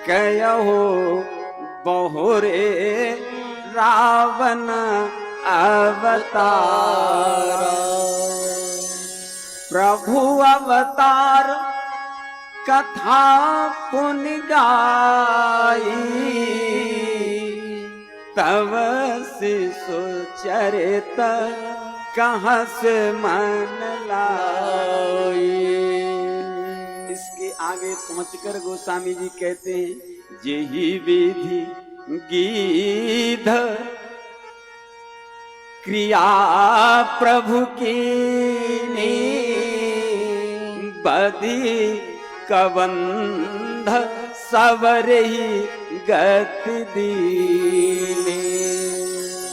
कहो बहुरे रावण अवतार। प्रभु अवतार कथा पुन गाई, तव शिशु चरित कहाँ से मन लाई। इसके आगे पहुंचकर गोस्वामी जी कहते हैं, जेहि विधि गीध क्रिया प्रभु की बदी कबंध सवरहि गति दीने।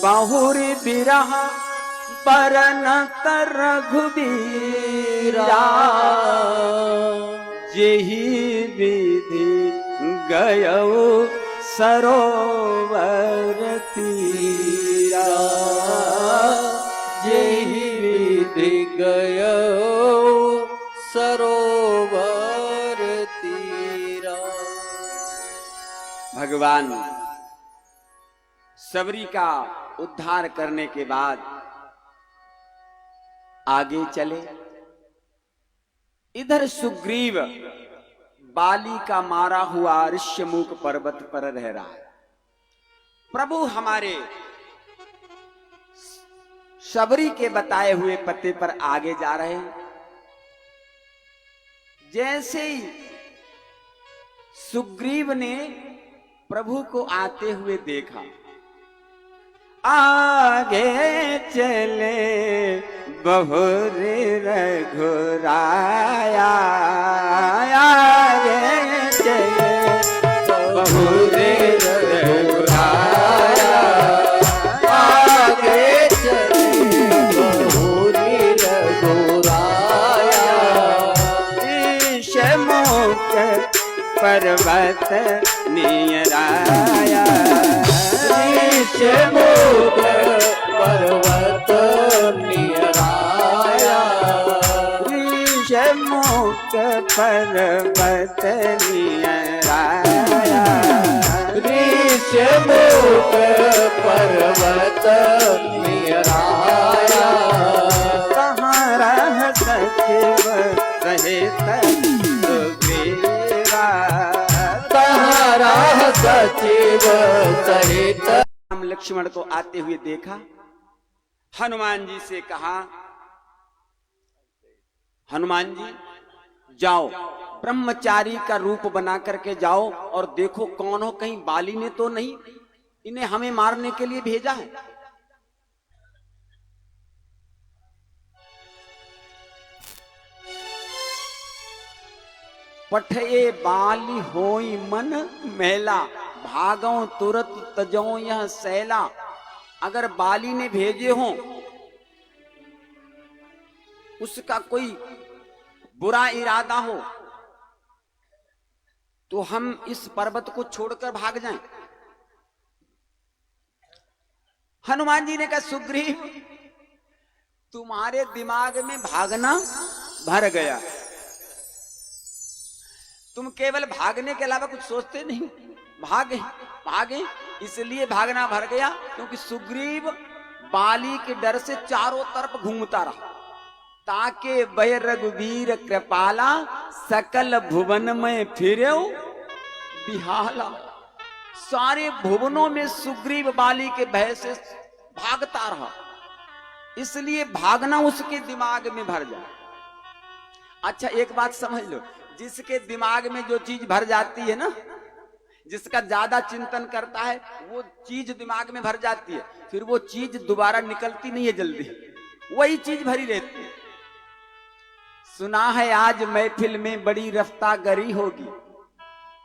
बहुरी बिरह परनत रघुबीरा, जेहि विधि गयो सरोवर तीरा। जेहि विधि गयो सरोवर तीरा। भगवान सबरी का उद्धार करने के बाद आगे चले। इधर सुग्रीव बाली का मारा हुआ ऋष्यमुख पर्वत पर रह रहा है। प्रभु हमारे सबरी के बताए हुए पते पर आगे जा रहे हैं। जैसे ही सुग्रीव ने प्रभु को आते हुए देखा, आगे चले बहुरे रघुराया, आगे चले बहुरे रघुराया, आगे चले बहुरे रघुराया। ऋषमुख पर्वत नियराया, ऋषमुख पर्वत नियराया। ऋषमुख पर्वत नियराया, ऋषमुख पर्वत नियराया। कहाँ रह सचिव सहित सुग्रीवा, कहाँ रह सचिव सहित। राम लक्ष्मण को आते हुए देखा, हनुमान जी से कहा, हनुमान जी जाओ, ब्रह्मचारी का रूप बना करके जाओ और देखो कौन हो, कहीं बाली ने तो नहीं इन्हें हमें मारने के लिए भेजा है। पठये बाली होई मन मैला, भागो तुरत तजो यह सैला। अगर बाली ने भेजे हों, उसका कोई बुरा इरादा हो, तो हम इस पर्वत को छोड़कर भाग जाएं। हनुमान जी ने कहा, सुग्रीव तुम्हारे दिमाग में भागना भर गया, तुम केवल भागने के अलावा कुछ सोचते नहीं। भागे भागे इसलिए भागना भर गया क्योंकि सुग्रीव बाली के डर से चारों तरफ घूमता रहा। ताके वह रघुवीर कृपाला, सकल भुवन में फिरे बिहाला। सारे भुवनों में सुग्रीव बाली के भय से भागता रहा, इसलिए भागना उसके दिमाग में भर जाए। अच्छा एक बात समझ लो, जिसके दिमाग में जो चीज भर जाती है ना, जिसका ज्यादा चिंतन करता है, वो चीज दिमाग में भर जाती है, फिर वो चीज दोबारा निकलती नहीं है जल्दी, वही चीज भरी रहती है। सुना है आज महफिल में बड़ी रफ्तागरी होगी,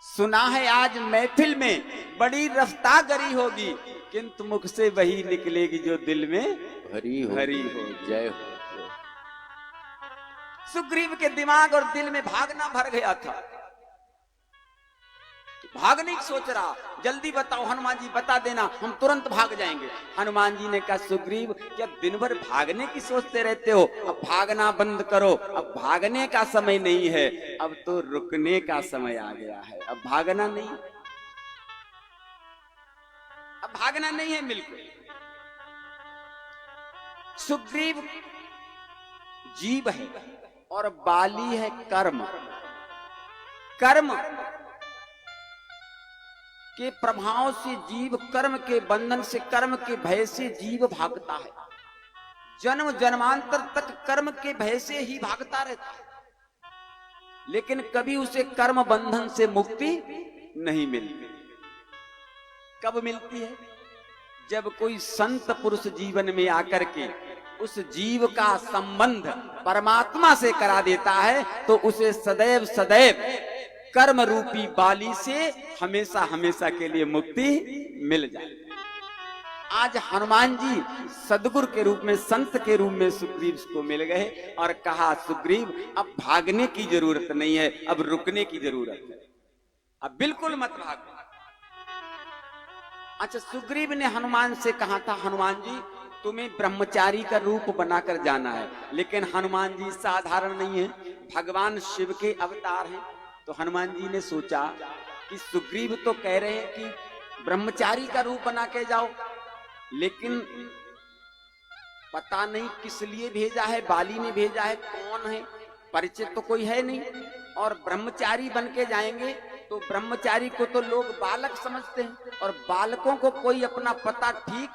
सुना है आज महफिल में बड़ी रफ्तागरी होगी, किंतु मुख से वही निकलेगी जो दिल में भरी हो। जय हो। सुग्रीव के दिमाग और दिल में भागना भर गया था। भागने की सोच रहा, जल्दी बताओ हनुमान जी, बता देना, हम तुरंत भाग जाएंगे। हनुमान जी ने कहा, सुग्रीव क्या दिन भर भागने की सोचते रहते हो? अब भागना बंद करो, अब भागने का समय नहीं है, अब तो रुकने का समय आ गया है। अब भागना नहीं, अब भागना नहीं है बिल्कुल। सुग्रीव जीव है और बाली है कर्म। कर्म के प्रभाव से जीव, कर्म के बंधन से, कर्म के भय से जीव भागता है। जन्म जन्मांतर तक कर्म के भय से ही भागता रहता है, लेकिन कभी उसे कर्म बंधन से मुक्ति नहीं मिलती। कब मिलती है? जब कोई संत पुरुष जीवन में आकर के उस जीव का संबंध परमात्मा से करा देता है, तो उसे सदैव सदैव कर्म रूपी बाली से हमेशा हमेशा के लिए मुक्ति मिल जाए। आज हनुमान जी सदगुरु के रूप में, संत के रूप में सुग्रीव को मिल गए और कहा, सुग्रीव अब भागने की जरूरत नहीं है, अब रुकने की जरूरत है, अब बिल्कुल मत भागो। अच्छा, सुग्रीव ने हनुमान से कहा था, हनुमान जी तुम्हें ब्रह्मचारी का रूप बनाकर जाना है। लेकिन हनुमान जी साधारण नहीं है, भगवान शिव के अवतार हैं। तो हनुमान जी ने सोचा कि सुग्रीव तो कह रहे हैं कि ब्रह्मचारी का रूप बना के जाओ, लेकिन पता नहीं किस लिए भेजा है, बाली ने भेजा है, कौन है, परिचित तो कोई है नहीं। और ब्रह्मचारी बन के जाएंगे तो ब्रह्मचारी को तो लोग बालक समझते हैं, और बालकों को कोई अपना पता ठीक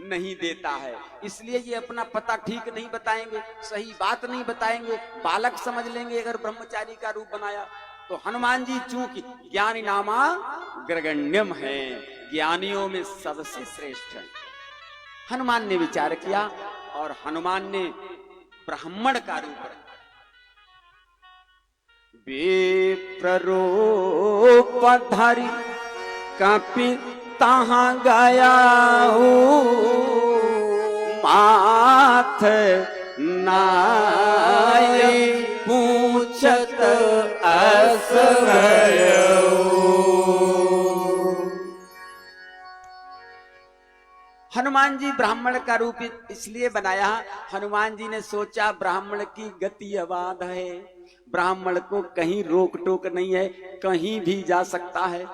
नहीं देता है, इसलिए ये अपना पता ठीक नहीं बताएंगे, सही बात नहीं बताएंगे, बालक समझ लेंगे अगर ब्रह्मचारी का रूप बनाया। तो हनुमान जी चूंकि ज्ञानी नामा ग्रगण्यम है, ज्ञानियों में सबसे श्रेष्ठ है, हनुमान ने विचार किया और हनुमान ने ब्राह्मण का रूप रखा। विप्ररूप धारी कापी तहां गया माथ नाय पूछत अस हनुमान जी ब्राह्मण का रूप इसलिए बनाया, हनुमान जी ने सोचा ब्राह्मण की गति अबाध है, ब्राह्मण को कहीं रोक टोक नहीं है, कहीं भी जा सकता है,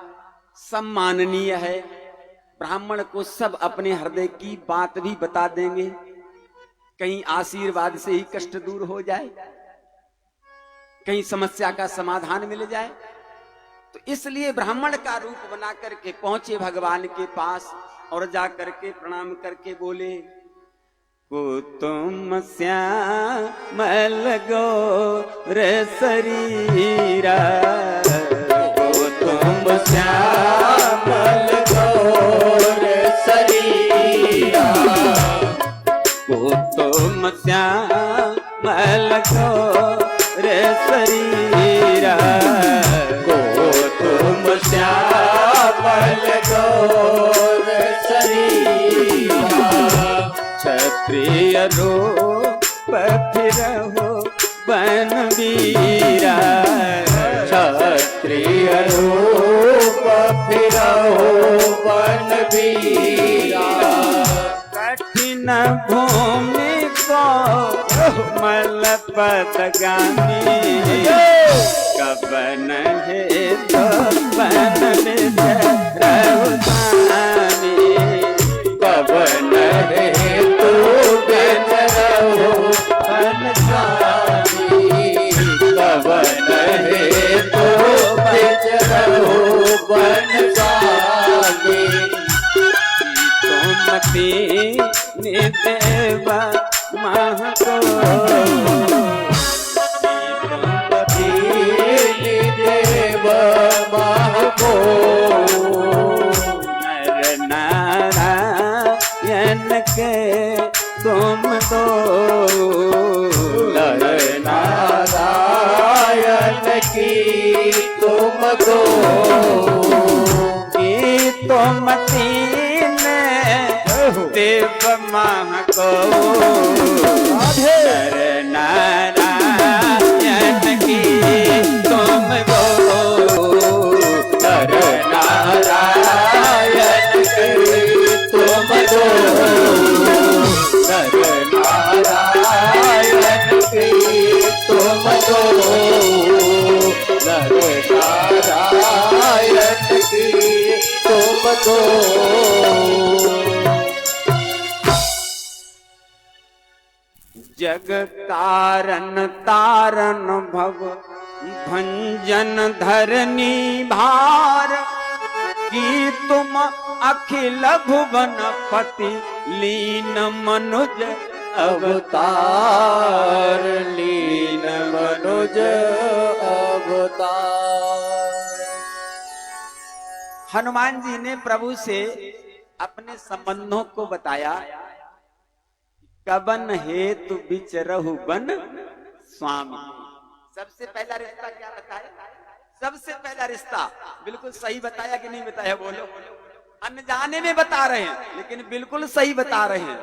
सम्माननीय है, ब्राह्मण को सब अपने हृदय की बात भी बता देंगे, कहीं आशीर्वाद से ही कष्ट दूर हो जाए, कहीं समस्या का समाधान मिल जाए। तो इसलिए ब्राह्मण का रूप बना करके पहुंचे भगवान के पास और जा करके प्रणाम करके बोले, कुतुम श्यामल गोर शरीरा, कुतुम श्यामल गोर शरीरा, कुतुम श्यामल गोर शरीरा, कुतुम श्यामल गोर शरीरा, क्षत्रिय रूप फिरहो बनवीरा, क्षत्रिय रूप फिरहो बनवीरा, कठिन भूमि को मल पदगामी, कबन है तो बन रहु स्वामी, कबन है तो बन रहु स्वामी, कबन है तो बन रहु स्वामी, तुमति निदेवा महको, देव महको, नर नारायण के तुम दो, नर नारायण की तुम दो, की तुम तीन देव महको, नर नारायण की तुम दो, नर जग कारण तारण भव भंजन धरनी भार की तुम अखिल भुवन पति लीन मनुज अवतार लीन मनुज अवतार। हनुमान जी ने प्रभु से अपने संबंधों को बताया। कबन हेतु बिचरहु बन स्वामी। सबसे पहला रिश्ता क्या बताया? सबसे पहला रिश्ता बिल्कुल सही बताया कि नहीं बताया? बोलो। अनजाने में बता रहे हैं लेकिन बिल्कुल सही बता रहे हैं।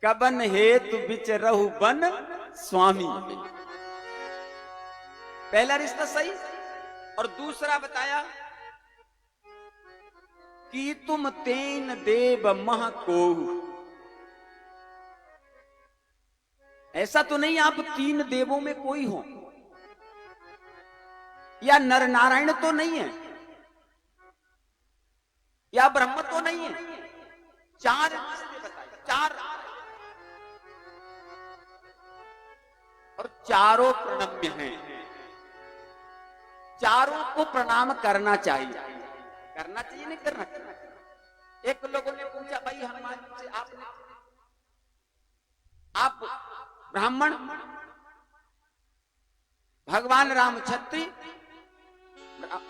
कबन हेतु बिचरहु बन स्वामी, पहला रिश्ता सही। और दूसरा बताया कि तुम तेन देव मह कोहु। ऐसा तो नहीं आप तीन देवों में कोई हो, या नर नारायण तो नहीं है, या ब्रह्म तो नहीं है। चार रिश्ते बताए, चार, और चारों प्रणम्य हैं। चारों को प्रणाम करना चाहिए। करना चाहिए नहीं करना चाहिए? एक लोगों ने पूछा, भाई हनुमान से आप ब्राह्मण, भगवान राम क्षत्रिय,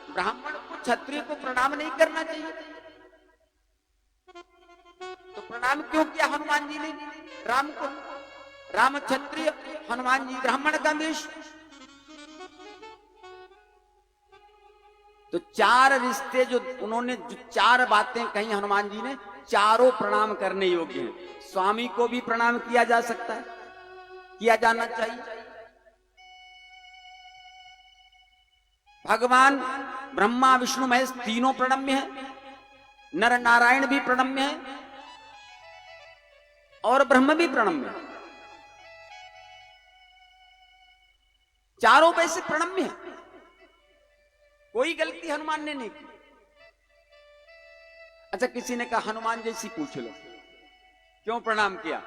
ब्राह्मण को क्षत्रिय को प्रणाम नहीं करना चाहिए, तो प्रणाम क्यों किया हनुमान जी ने राम को? राम क्षत्रिय, हनुमान जी ब्राह्मण का वेश। तो चार रिश्ते जो उन्होंने जो चार बातें कही हनुमान जी ने, चारों प्रणाम करने योग्य हैं। स्वामी को भी प्रणाम किया जा सकता है, किया जाना चाहिए। भगवान ब्रह्मा विष्णु महेश तीनों प्रणम्य हैं, नर नारायण भी प्रणम्य है और ब्रह्म भी प्रणम्य है। चारों वैसे प्रणम्य है, कोई गलती हनुमान ने नहीं की। अच्छा, किसी ने कहा हनुमान जैसी पूछ लो, क्यों प्रणाम किया?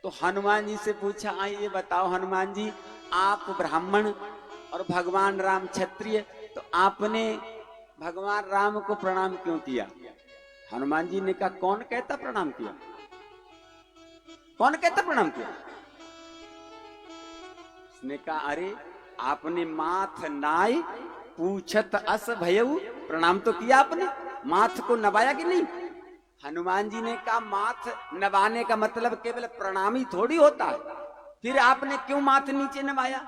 तो हनुमान जी से पूछा, ये बताओ हनुमान जी, आप ब्राह्मण और भगवान राम क्षत्रिय, तो आपने भगवान राम को प्रणाम क्यों किया? हनुमान जी ने कहा, कौन कहता प्रणाम किया? कौन कहता प्रणाम किया? उसने कहा, अरे आपने माथ नाय पूछत अस भयऊ, प्रणाम तो किया आपने, माथ को नवाया कि नहीं? हनुमान जी ने कहा, माथ नवाने का मतलब केवल प्रणाम ही थोड़ी होता है, फिर आपने क्यों माथ नीचे नवाया?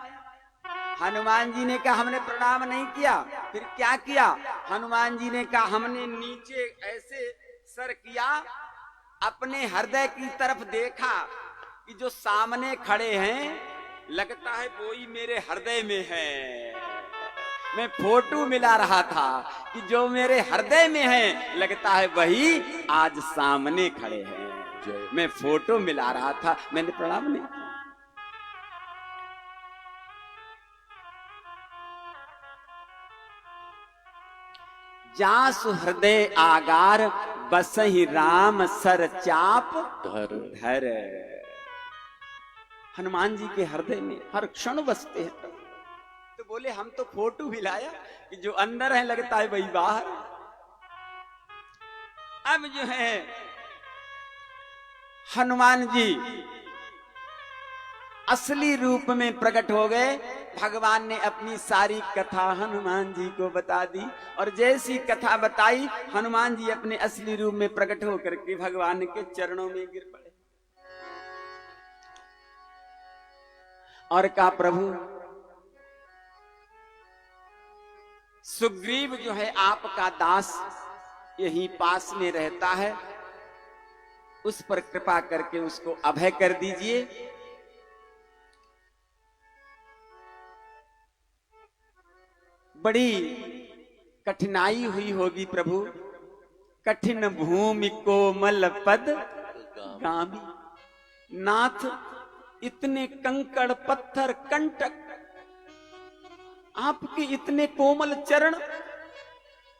हनुमान जी ने कहा, हमने प्रणाम नहीं किया। फिर क्या किया? हनुमान जी ने कहा, हमने नीचे ऐसे सर किया, अपने हृदय की तरफ देखा कि जो सामने खड़े हैं लगता है वो ही मेरे हृदय में है। मैं फोटो मिला रहा था कि जो मेरे हृदय में है लगता है वही आज सामने खड़े हैं। मैं फोटो मिला रहा था, मैंने प्रणाम नहीं किया। जासु हृदय आगार बसहि राम सर चाप धर। हनुमान जी के हृदय में हर क्षण बसते हैं। तो बोले, हम तो फोटो भी लाया कि जो अंदर है लगता है वही बाहर। अब जो है हनुमान जी असली रूप में प्रकट हो गए। भगवान ने अपनी सारी कथा हनुमान जी को बता दी, और जैसी कथा बताई हनुमान जी अपने असली रूप में प्रकट होकर के भगवान के चरणों में गिर पड़े और कहा, प्रभु सुग्रीव जो है आपका दास यही पास में रहता है, उस पर कृपा करके उसको अभय कर दीजिए। बड़ी कठिनाई हुई होगी प्रभु, कठिन भूमि कोमल पद गामी। नाथ, इतने कंकड़ पत्थर कंटक, आपके इतने कोमल चरण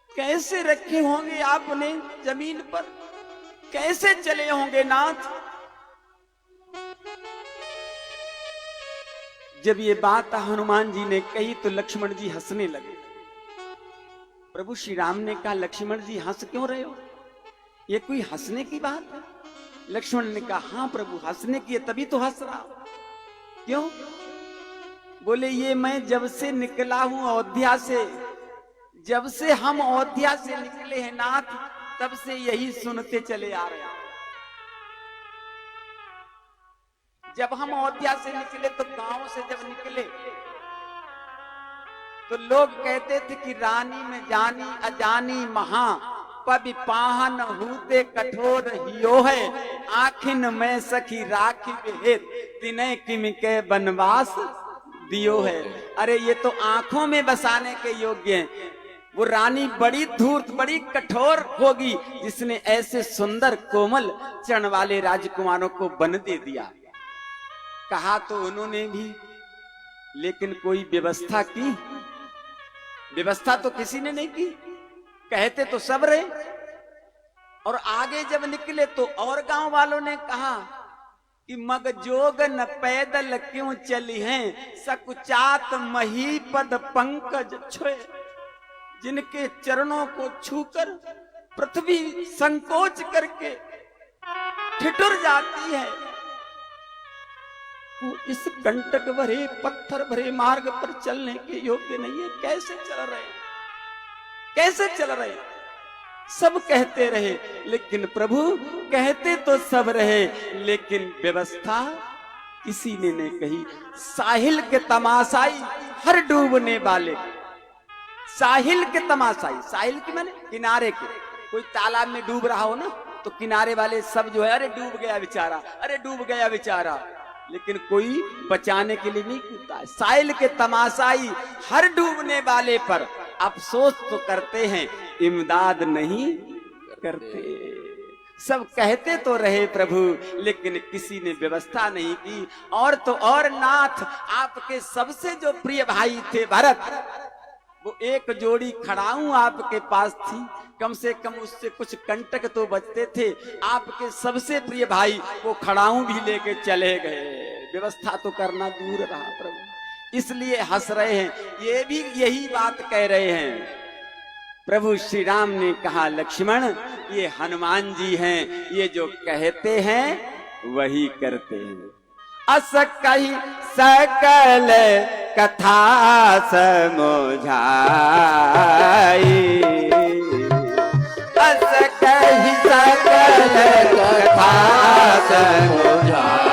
कैसे रखे होंगे आपने जमीन पर? कैसे चले होंगे नाथ? जब ये बात हनुमान जी ने कही तो लक्ष्मण जी हंसने लगे। प्रभु श्री राम ने कहा, लक्ष्मण जी हंस क्यों रहे हो, ये कोई हंसने की बात है? लक्ष्मण ने कहा, हाँ प्रभु हंसने की है, तभी तो हंस रहा हूं। क्यों? बोले, ये मैं जब से निकला हूं अयोध्या से, जब से हम अयोध्या से निकले हैं नाथ, तब से यही सुनते चले आ रहे हैं। जब हम अयोध्या से निकले तो गांव से जब निकले तो लोग कहते थे कि रानी में जानी अजानी महा पबि पाहन हूते कठोर हियो है, आखिन में सखी राखी भेद तिने किम के बनवास दियो है। अरे ये तो आंखों में बसाने के योग्य हैं। वो रानी बड़ी धूर्त बड़ी कठोर होगी जिसने ऐसे सुंदर कोमल चरण वाले राजकुमारों को बन दे दिया। कहा तो उन्होंने भी, लेकिन कोई व्यवस्था की? व्यवस्था तो किसी ने नहीं की। कहते तो सब रहे। और आगे जब निकले तो और गांव वालों ने कहा कि मग जोग न पैदल क्यों चली हैं, सकुचात मही पद पंकज छुए। जिनके चरणों को छूकर पृथ्वी संकोच करके ठिठुर जाती है, वो इस कंटक भरे पत्थर भरे मार्ग पर चलने के योग्य नहीं है। कैसे चल रहे, कैसे चल रहे? सब कहते रहे, लेकिन प्रभु कहते तो सब रहे, लेकिन व्यवस्था किसी ने नहीं कही। साहिल के तमाशाई हर डूबने वाले, साहिल के तमाशाई, साहिल की माने किनारे के। कोई तालाब में डूब रहा हो ना तो किनारे वाले सब जो है, अरे डूब गया बेचारा, अरे डूब गया बेचारा, लेकिन कोई बचाने के लिए नहीं कूदता है। साहिल के तमाशाई हर डूबने वाले पर अफसोस तो करते हैं, इमदाद नहीं करते। सब कहते तो रहे प्रभु, लेकिन किसी ने व्यवस्था नहीं की। और तो और नाथ, आपके सबसे जो प्रिय भाई थे भरत, वो एक जोड़ी खड़ाऊं आपके पास थी, कम से कम उससे कुछ कंटक तो बचते थे। आपके सबसे प्रिय भाई वो खड़ाऊं भी लेके चले गए। व्यवस्था तो करना दूर रहा प्रभु, इसलिए हंस रहे हैं। ये भी यही बात कह रहे हैं। प्रभु श्री राम ने कहा, लक्ष्मण ये हनुमान जी हैं, ये जो कहते हैं वही करते हैं। अस कही सकल कथा समझाई, अस कही सकल कथा समझाई,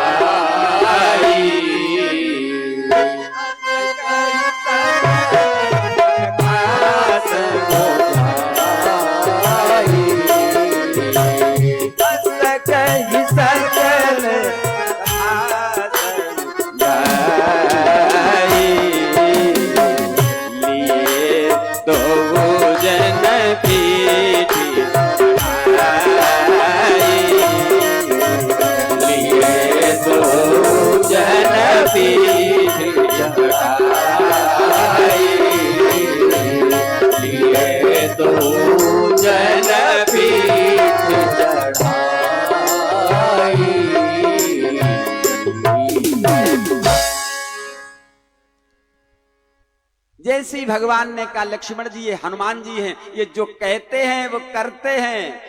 जैसे ही भगवान ने कहा, लक्ष्मण जी ये हनुमान जी हैं, ये जो कहते हैं वो करते हैं।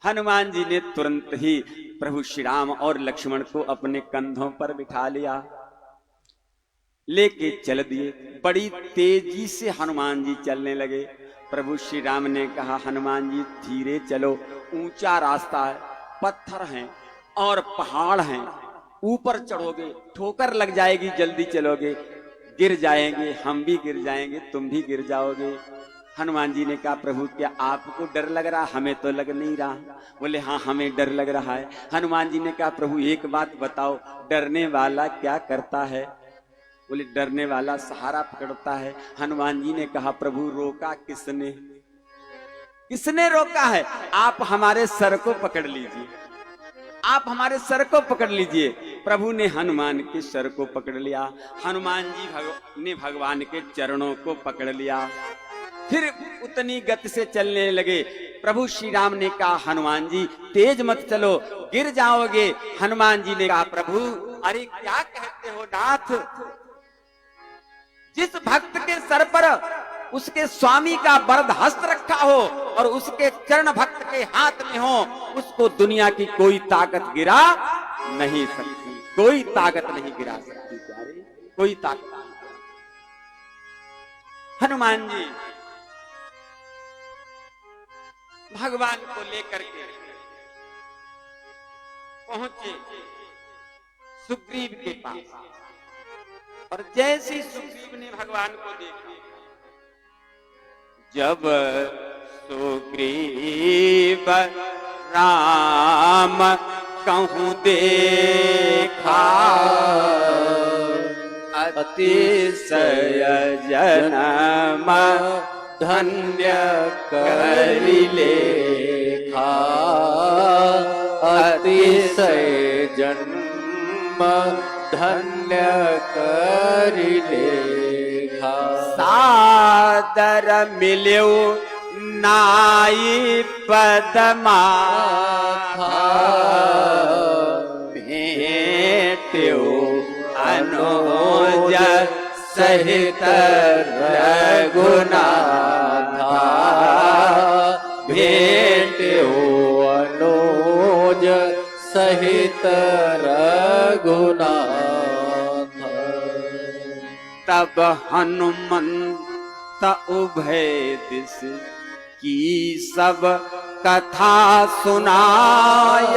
हनुमान जी ने तुरंत ही प्रभु श्री राम और लक्ष्मण को अपने कंधों पर बिठा लिया, लेके चल दिए। बड़ी तेजी से हनुमान जी चलने लगे। प्रभु श्री राम ने कहा, हनुमान जी धीरे चलो, ऊंचा रास्ता है, पत्थर हैं और पहाड़ हैं, ऊपर चढ़ोगे ठोकर लग जाएगी, जल्दी चलोगे गिर जाएंगे, हम भी गिर जाएंगे, तुम भी गिर जाओगे। हनुमान जी ने कहा, प्रभु क्या आपको डर लग रहा? हमें तो लग नहीं रहा। बोले, हाँ हमें डर लग रहा है। हनुमान जी ने कहा, प्रभु एक बात बताओ, डरने वाला क्या करता है? बोले, डरने वाला सहारा पकड़ता है। हनुमान जी ने कहा, प्रभु रोका किसने? किसने रोका है? आप हमारे सर को पकड़ लीजिए, आप हमारे सर को पकड़ लीजिए। प्रभु ने हनुमान के सर को पकड़ लिया। हनुमान जी ने भगवान के चरणों को पकड़ लिया, फिर उतनी गति से चलने लगे। प्रभु श्री राम ने कहा, हनुमान जी तेज मत चलो, गिर जाओगे। हनुमान जी ने कहा, प्रभु अरे क्या कहते हो नाथ, जिस भक्त के सर पर उसके स्वामी का वरद हस्त रखा हो और उसके चरण भक्त के हाथ में हो, उसको दुनिया की कोई ताकत गिरा नहीं सकती, कोई ताकत नहीं गिरा सकती प्यारे, कोई ताकत नहीं। हनुमान जी भगवान को लेकर के पहुंचे सुग्रीव के पास, और जैसे सुग्रीव ने भगवान को देखा, जब सुग्रीव राम कहूँ देखा, अतिशय जन्म धन्य कर लेखा, अतिशय जन्म धन्य कर लेखा। सादर मिल्यो नाई पदमा, भेट्यो अनुज सहित रघुनाथा, भेट्यो अनुज सहित रघुनाथ। तब हनुमंत उभय दिस की सब कथा सुनाय,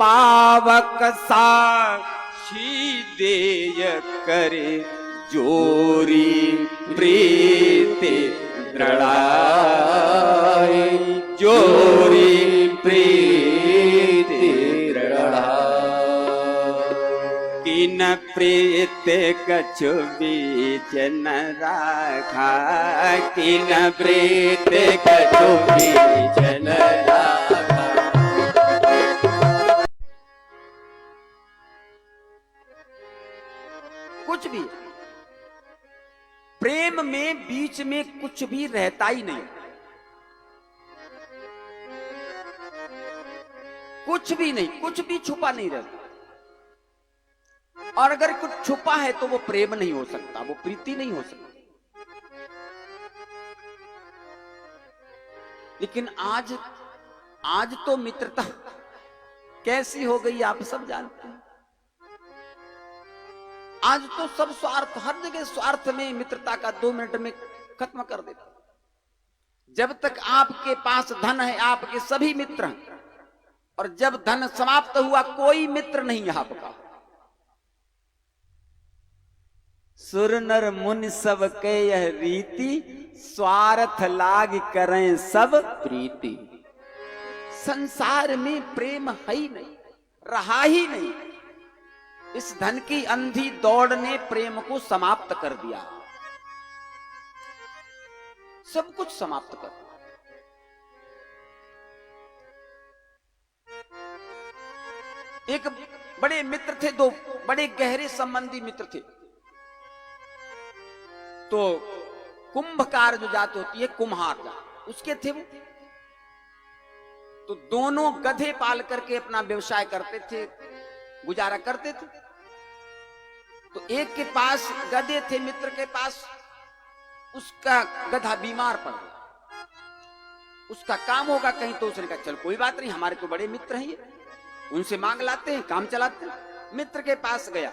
पावक साक्षी देय करे जोरी प्रीति दृढ़ाय, जोरी प्रीति दृढ़ाय। किन प्रीत कछु बीच न राखा, किन प्रीत कछु बीच न राखा। कुछ भी प्रेम में बीच में कुछ भी रहता ही नहीं, कुछ भी नहीं, कुछ भी छुपा नहीं रहता। और अगर कुछ छुपा है तो वो प्रेम नहीं हो सकता, वो प्रीति नहीं हो सकती। लेकिन आज तो मित्रता कैसी हो गई आप सब जानते हैं। आज तो सब स्वार्थ, हर जगह स्वार्थ में मित्रता का 2 मिनट में खत्म कर देता। जब तक आपके पास धन है आपके सभी मित्र हैं, और जब धन समाप्त हुआ कोई मित्र नहीं आपका। सुर नर मुनि सब के यह रीति, स्वार्थ लाग करें सब प्रीति। संसार में प्रेम है ही नहीं, रहा ही नहीं। इस धन की अंधी दौड़ ने प्रेम को समाप्त कर दिया, सब कुछ समाप्त कर दिया। एक बड़े मित्र थे, 2 बड़े गहरे संबंधी मित्र थे। तो कुंभकार जो जात होती है, कुम्हार जात, उसके थे वो। तो दोनों गधे पाल करके अपना व्यवसाय करते थे, गुजारा करते थे। तो एक के पास गधे थे, मित्र के पास, उसका गधा बीमार पड़ गया, उसका काम होगा कहीं। तो उसने कहा चल कोई बात नहीं, हमारे को बड़े मित्र हैं ये, उनसे मांग लाते हैं, काम चलाते हैं। मित्र के पास गया,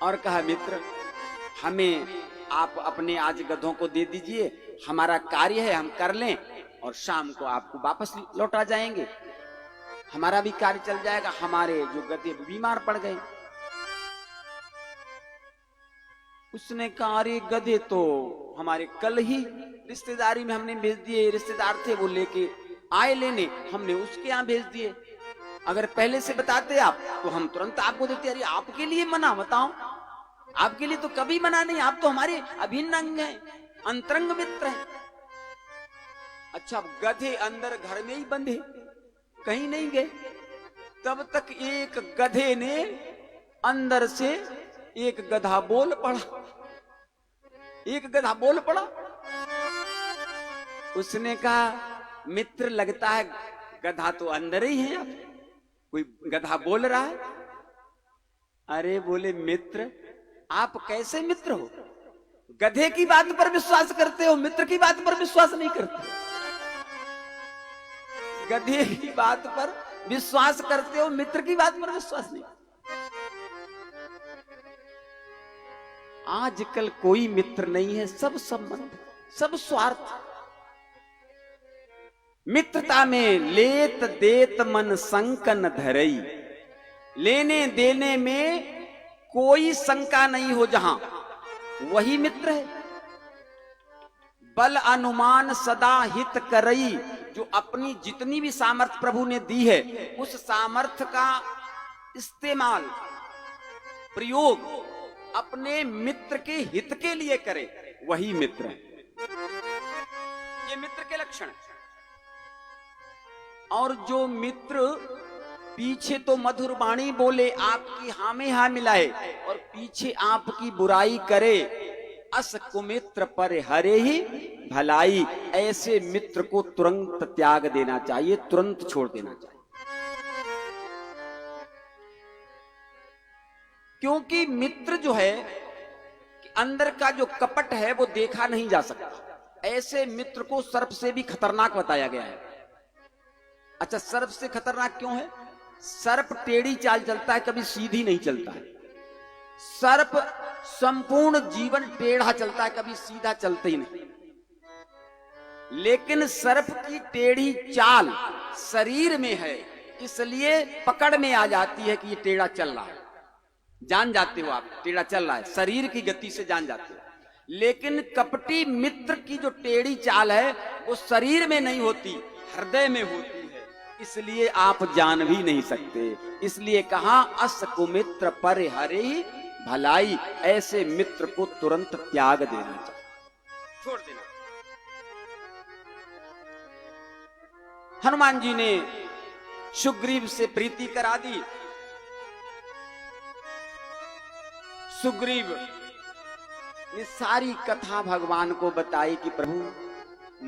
और कहा मित्र हमें आप अपने आज गधों को दे दीजिए, हमारा कार्य है हम कर लें, और शाम को आपको वापस लौटा जाएंगे, हमारा भी कार्य चल जाएगा। हमारे जो गधे बीमार पड़ गए। उसने कहा अरे गधे तो हमारे कल ही रिश्तेदारी में हमने भेज दिए, रिश्तेदार थे वो लेके आए लेने, हमने उसके यहाँ भेज दिए। अगर पहले से बताते आप तो हम तुरंत आपको देते। अरे आपके लिए मना, बताओ, आपके लिए तो कभी मना नहीं, आप तो हमारे अभिन्न अंग हैं, अंतरंग मित्र हैं। अच्छा, गधे अंदर घर में ही बंधे, कहीं नहीं गए। तब तक एक गधे ने अंदर से एक गधा बोल पड़ा, एक गधा बोल पड़ा। उसने कहा मित्र लगता है गधा तो अंदर ही है, अब कोई गधा बोल रहा है। अरे बोले मित्र, आप कैसे मित्र हो? गधे की बात पर विश्वास करते हो, मित्र की बात पर विश्वास नहीं करते। गधे की बात पर विश्वास करते हो, मित्र की बात पर विश्वास नहीं। आजकल कोई मित्र नहीं है, सब संबंध, सब स्वार्थ। मित्रता में लेत देत मन संकन धरई, लेने देने में कोई शंका नहीं हो जहां, वही मित्र है। बल अनुमान सदा हित करई, जो अपनी जितनी भी सामर्थ्य प्रभु ने दी है उस सामर्थ्य का इस्तेमाल, प्रयोग अपने मित्र के हित के लिए करे, वही मित्र है। ये मित्र के लक्षण है। और जो मित्र पीछे तो मधुर वाणी बोले, आपकी हाँ में हाँ मिलाए, और पीछे आपकी बुराई करे, अस कुमित्र पर हरे ही भलाई, ऐसे मित्र को तुरंत त्याग देना चाहिए, तुरंत छोड़ देना चाहिए। क्योंकि मित्र जो है कि अंदर का जो कपट है वो देखा नहीं जा सकता। ऐसे मित्र को सर्प से भी खतरनाक बताया गया है। अच्छा, सर्प से खतरनाक क्यों है? सर्प टेढ़ी चाल चलता है, कभी सीधी नहीं चलता है। सर्प संपूर्ण जीवन टेढ़ा चलता है, कभी सीधा चलता ही नहीं। लेकिन सर्प की टेढ़ी चाल शरीर में है, इसलिए पकड़ में आ जाती है कि ये टेढ़ा चल रहा है। जान जाते हो आप टेढ़ा चल रहा है, शरीर की गति से जान जाते हो। लेकिन कपटी मित्र की जो टेढ़ी चाल है वो शरीर में नहीं होती, हृदय में होती है, इसलिए आप जान भी नहीं सकते। इसलिए कहा अस कुमित्र पर हरे ही भलाई, ऐसे मित्र को तुरंत त्याग देना चाहिए, छोड़ देना। हनुमान जी ने सुग्रीव से प्रीति करा दी। सुग्रीव ने सारी कथा भगवान को बताई कि प्रभु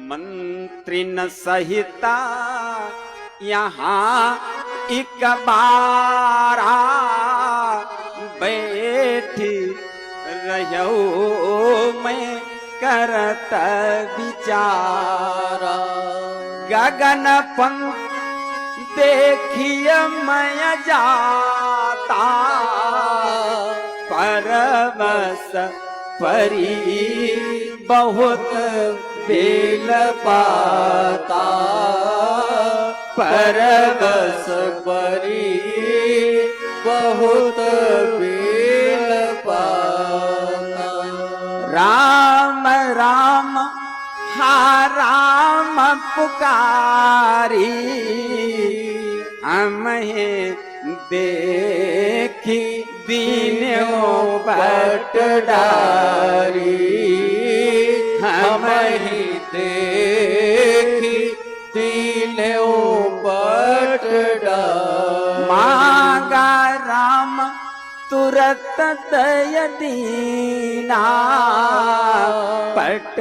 मंत्री न सहिता यहाँ एक बारा बैठ रहो मैं करत विचारा, गगन पंख देखिए मैं जाता, परमस परी बहुत बेल पाता, परमस परी बहुत बेल पाता। राम राम हा राम पुकारी, हमें देखी दीनों पट डारी, हमें देखी दीनों पट डारी। मांगा राम तुरत दय दीना, पट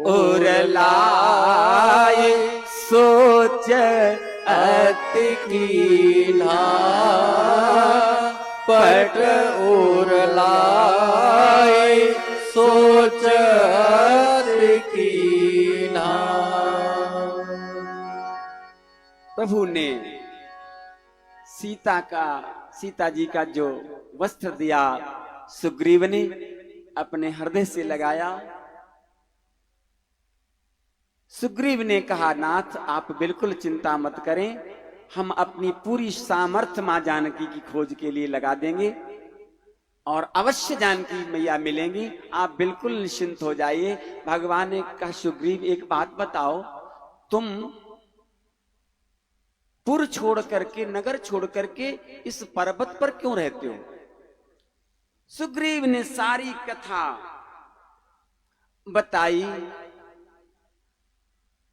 उर लाए सोच अति कीन्हा, पट उर लाए सोच अति कीन्हा। प्रभु ने सीता जी का जो वस्त्र दिया, सुग्रीव ने अपने हृदय से लगाया। सुग्रीव ने कहा, नाथ आप बिल्कुल चिंता मत करें, हम अपनी पूरी सामर्थ्य मां जानकी की खोज के लिए लगा देंगे और अवश्य जानकी मैया मिलेंगी, आप बिल्कुल निश्चिंत हो जाइए। भगवान ने कहा, सुग्रीव एक बात बताओ, तुम पुर छोड़ करके, नगर छोड़ करके इस पर्वत पर क्यों रहते हो? सुग्रीव ने सारी कथा बताई।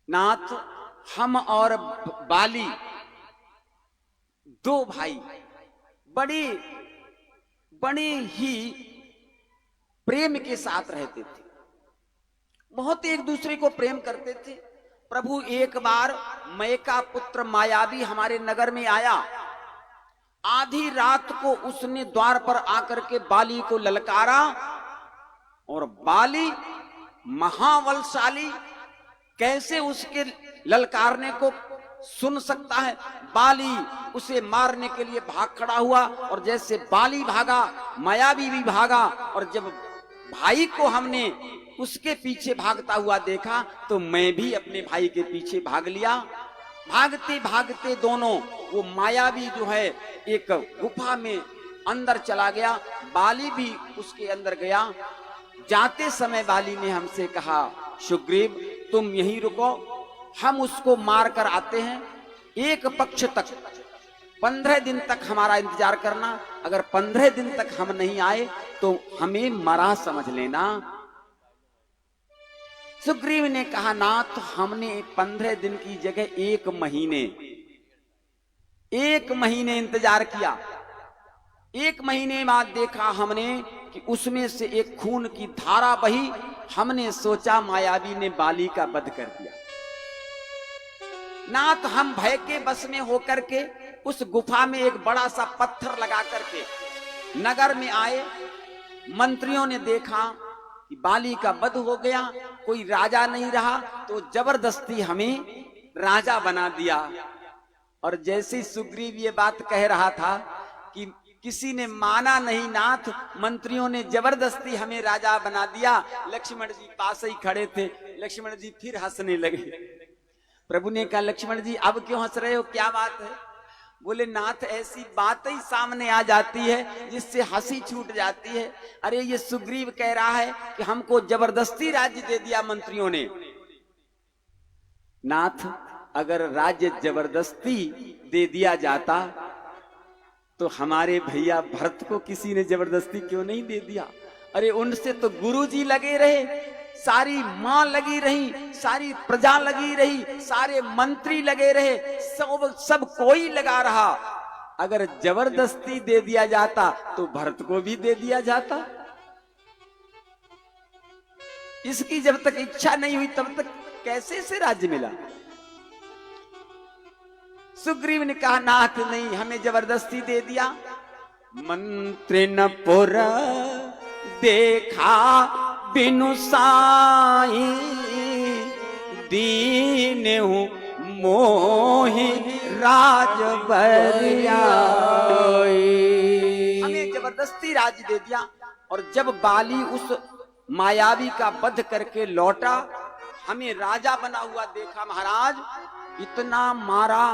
नाथ, हम और बाली दो भाई बड़ी ही प्रेम के साथ रहते थे, बहुत एक दूसरे को प्रेम करते थे। प्रभु एक बार मय का पुत्र मायावी हमारे नगर में आया आधी रात को उसने द्वार पर आकर के बाली को ललकारा, और बाली महाबलशाली कैसे उसके ललकारने को सुन सकता है। बाली उसे मारने के लिए भाग खड़ा हुआ, और जैसे बाली भागा मायावी भी भागा, और जब भाई को हमने उसके पीछे भागता हुआ देखा तो मैं भी अपने भाई के पीछे भाग लिया। भागते भागते दोनों, वो मायावी जो है एक गुफा में अंदर चला गया, बाली भी उसके अंदर गया। जाते समय बाली ने हमसे कहा, सुग्रीव तुम यहीं रुको, हम उसको मार कर आते हैं। एक पक्ष तक 15 दिन तक हमारा इंतजार करना, अगर 15 दिन तक हम नहीं आए तो हमें मरा समझ लेना। सुग्रीव ने कहा, नाथ हमने 15 दिन की जगह 1 महीने इंतजार किया। 1 महीने बाद देखा हमने कि उसमें से एक खून की धारा बही। हमने सोचा मायावी ने बाली का वध कर दिया। नाथ हम भय के बस में होकर के उस गुफा में एक बड़ा सा पत्थर लगा करके नगर में आए। मंत्रियों ने देखा कि बाली का वध हो गया, कोई राजा नहीं रहा, तो जबरदस्ती हमें राजा बना दिया। और जैसे सुग्रीव ये बात कह रहा था कि किसी ने माना नहीं नाथ, मंत्रियों ने जबरदस्ती हमें राजा बना दिया, लक्ष्मण जी पास ही खड़े थे। लक्ष्मण जी फिर हंसने लगे। प्रभु ने कहा, लक्ष्मण जी अब क्यों हंस रहे हो, क्या बात है? बोले, नाथ ऐसी बात ही सामने आ जाती है जिससे हंसी छूट जाती है। अरे ये सुग्रीव कह रहा है कि हमको जबरदस्ती राज्य दे दिया मंत्रियों ने। नाथ अगर राज्य जबरदस्ती दे दिया जाता तो हमारे भैया भरत को किसी ने जबरदस्ती क्यों नहीं दे दिया? अरे उनसे तो गुरुजी लगे रहे, सारी मां लगी रही, सारी प्रजा लगी रही, सारे मंत्री लगे रहे, सब कोई लगा रहा। अगर जबरदस्ती दे दिया जाता तो भरत को भी दे दिया जाता। इसकी जब तक इच्छा नहीं हुई तब तक कैसे से राज्य मिला? सुग्रीव ने कहा, नाथ नहीं, हमें जबरदस्ती दे दिया। मंत्री न पुर देखा बिनु साई, दीन हूं मोहि राजबरिया। हमें जबरदस्ती राज दे दिया। और जब बाली उस मायावी का वध करके लौटा, हमें राजा बना हुआ देखा। महाराज इतना मारा,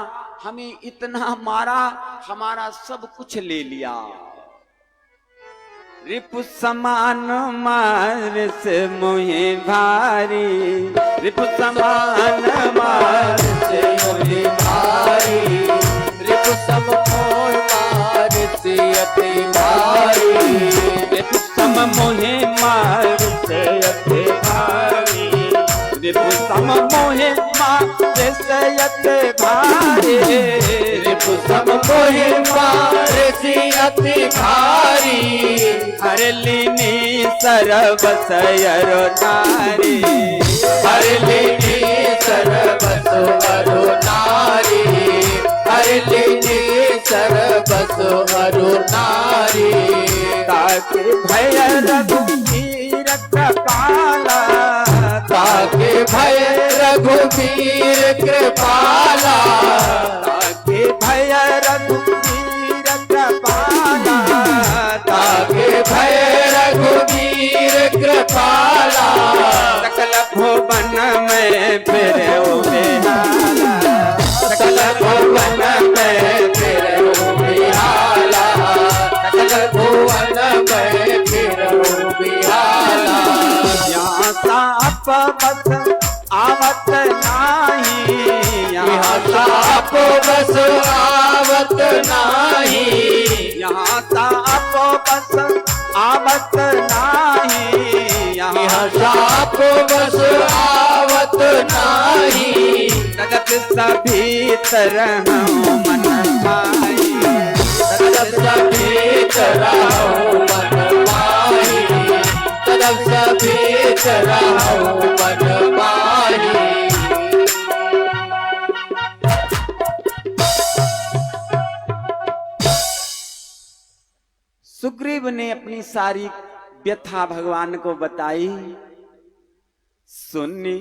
हमें इतना मारा, हमारा सब कुछ ले लिया। रिपु समान मार से मोहे भारी, रिपु समान मार से मोहे भारी, रिपु सम मोह मार से अति भारी, रिपु सम मोहे मार से अति भारी, रिपु सम मोहे मार से अति भारी, रिपु सम मोह मार से अति भारी, हर लीनी सरबस अरो नारी, हर लीनी सरबस अरो नारी, हर लीनी सरबस अरो नारी। ताके भय रघुवीर कृपाला, ताके भय रघुवीर कृपाला, ताके भय रघुवीर कृपाला, ताके भय रघुवीर कृपाला। सकल भुवन में फिरऊ बेहाला, सकल भुवन में फिरऊ बेहाला, सकल भुवन में फिरऊ बेहाला। यहाँ साप बस आवत नाही, यहाँ साप बस आवत नाही, यहाँ साप बस आवत नाही, यहाँ साप बस आवत नाही। जगत सभी तरह मन माही, जगत सभी तरह मन माही, जगत सभी तरह मन माही। सुग्रीव ने अपनी सारी व्यथा भगवान को बताई। सुनि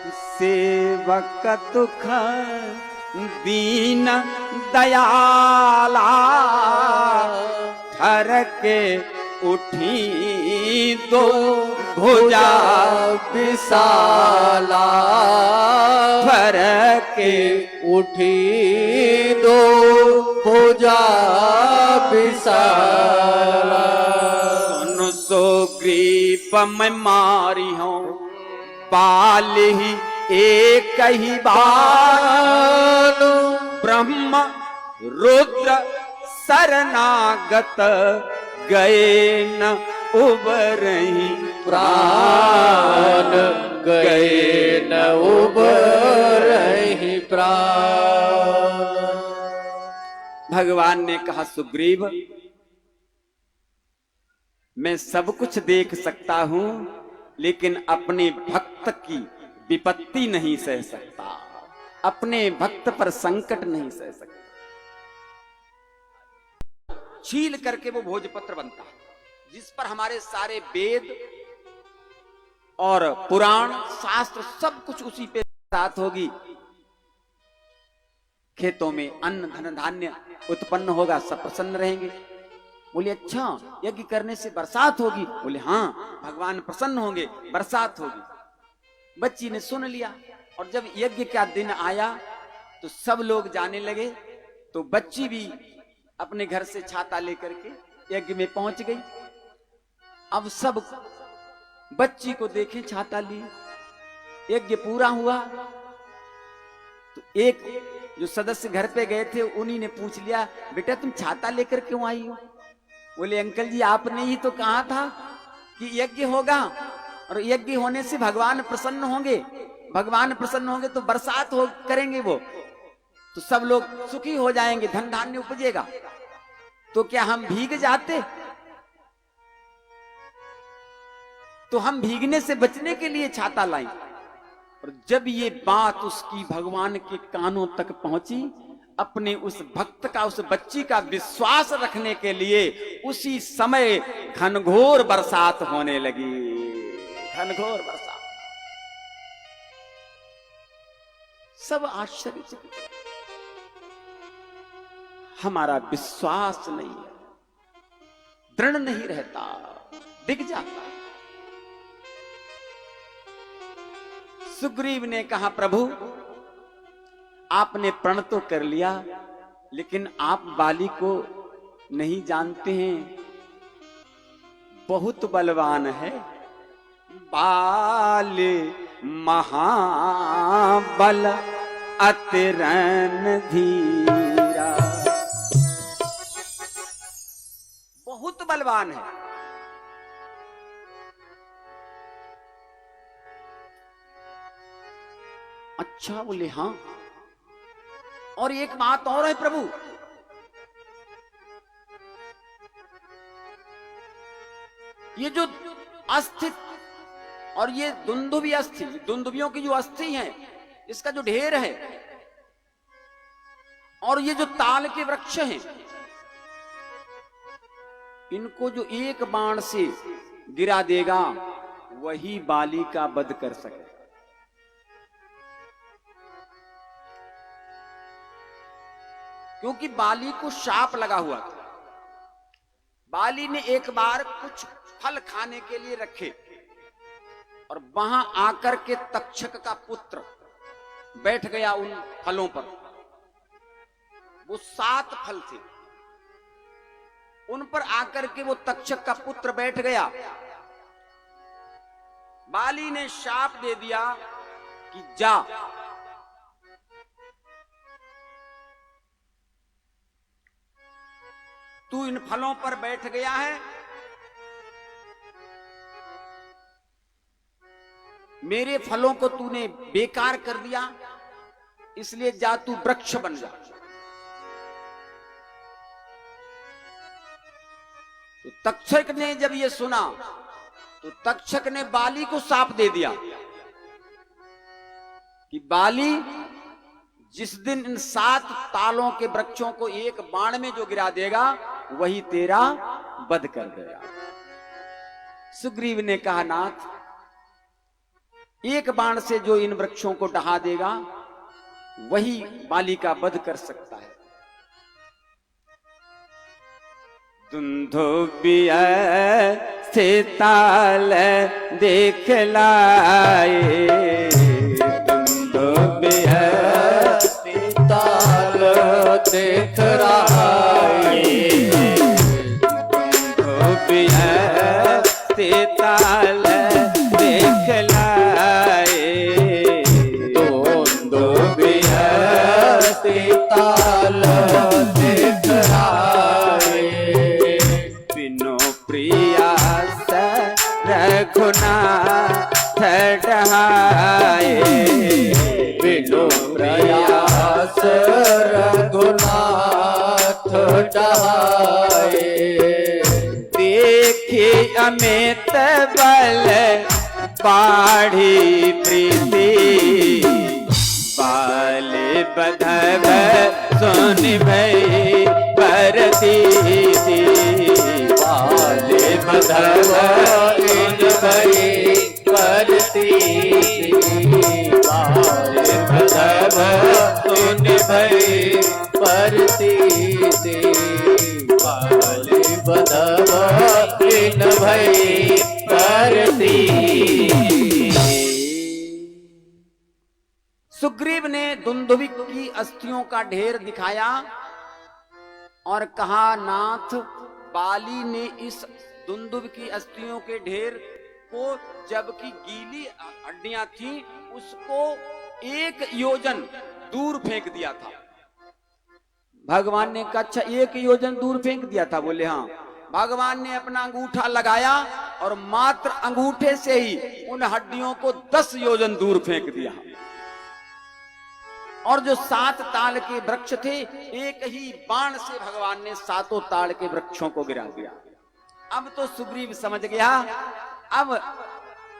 सेवक दुख दीन दयाला, धर के उठी दो भुजा विशाला, धर के उठी दो भुजा विशाला। सुन सुग्रीव मैं मारी हूँ बाल ही एक ही बार, ब्रह्म रुद्र शरणागत गए न उबरही प्राण, गए न उबरहि प्राण। भगवान ने कहा सुग्रीव मैं सब कुछ देख सकता हूं, लेकिन अपने भक्त की विपत्ति नहीं सह सकता, अपने भक्त पर संकट नहीं सह सकता। छील करके वो भोजपत्र बनता है जिस पर हमारे सारे वेद और पुराण शास्त्र सब कुछ उसी पे साथ होगी। खेतों में अन्न धन धान्य उत्पन्न होगा, सब प्रसन्न रहेंगे। बोले अच्छा यज्ञ करने से बरसात होगी? बोले हाँ, भगवान प्रसन्न होंगे, बरसात होगी। बच्ची ने सुन लिया और जब यज्ञ का दिन आया तो सब लोग जाने लगे, तो बच्ची भी अपने घर से छाता लेकर के यज्ञ में पहुंच गई। अब सब बच्ची को देखे छाता ली, यज्ञ पूरा हुआ तो एक जो सदस्य घर पे गए थे उन्हीं ने पूछ लिया, बेटा तुम छाता लेकर क्यों आई हो? बोले अंकल जी आपने ही तो कहा था कि यज्ञ होगा और यज्ञ होने से भगवान प्रसन्न होंगे, भगवान प्रसन्न होंगे तो बरसात हो करेंगे वो, तो सब लोग सुखी हो जाएंगे, धन धान्य उपजेगा। तो क्या हम भीग जाते? तो हम भीगने से बचने के लिए छाता लाई। और जब ये बात उसकी भगवान के कानों तक पहुंची, अपने उस भक्त का, उस बच्ची का विश्वास रखने के लिए उसी समय घनघोर बरसात होने लगी, घनघोर बरसात। सब आश्चर्यचकित, हमारा विश्वास नहीं है, दृढ़ नहीं रहता, दिख जाता। सुग्रीव ने कहा प्रभु आपने प्रण तो कर लिया, लेकिन आप बाली को नहीं जानते हैं, बहुत बलवान है। बाल महाबल अति रणधीरा, बहुत बलवान है। अच्छा बोले हाँ, और एक बात और है प्रभु, ये जो अस्थि और ये दुंदुभी अस्थि, दुंदुभियों की जो अस्थि है, इसका जो ढेर है, और ये जो ताल के वृक्ष हैं, इनको जो एक बाण से गिरा देगा वही बाली का वध कर सके। क्योंकि बाली को शाप लगा हुआ था। बाली ने एक बार कुछ फल खाने के लिए रखे और वहां आकर के तक्षक का पुत्र बैठ गया उन फलों पर। वो 7 फल थे, उन पर आकर के वो तक्षक का पुत्र बैठ गया। बाली ने शाप दे दिया कि जा, तू इन फलों पर बैठ गया है, मेरे फलों को तूने बेकार कर दिया, इसलिए जा तू वृक्ष बन जा। तो तक्षक ने जब ये सुना तो तक्षक ने बाली को शाप दे दिया कि बाली जिस दिन इन 7 तालों के वृक्षों को एक बाण में जो गिरा देगा वही तेरा वध कर गया। सुग्रीव ने कहा, नाथ, एक बाण से जो इन वृक्षों को ढहा देगा वही बाली का वध कर सकता है। दुंदुभिय से ताल देख लाए, दुंदुभिय से ताल देख लाए, दुंदुभिय से ताल देख लाए, दुंदुभिय से ताल देख लाए, बिनु प्रियास रघुनाथ ढहाए, बिनु प्रयास रघुनाथ ढहाए, देखी अमित बल बाढ़ी प्रीति, बाले बधव सुन भई परतीति, बाले बधव सुन भई परतीति, बाले बधव सुन भई परतीति, बाले बधव सुन भई परतीति। सुग्रीव ने दुंदुभि की अस्थियों का ढेर दिखाया और कहा, नाथ, बाली ने इस दुंदुभि की अस्थियों के ढेर को, जबकि गीली हड्डियां थी, उसको 1 योजन दूर फेंक दिया था। भगवान ने कहा, अच्छा 1 योजन दूर फेंक दिया था? बोले हाँ। भगवान ने अपना अंगूठा लगाया और मात्र अंगूठे से ही उन हड्डियों को 10 योजन दूर फेंक दिया। और जो 7 ताल के वृक्ष थे, एक ही बाण से भगवान ने 7 ताल के वृक्षों को गिरा दिया। अब तो सुग्रीव समझ गया, अब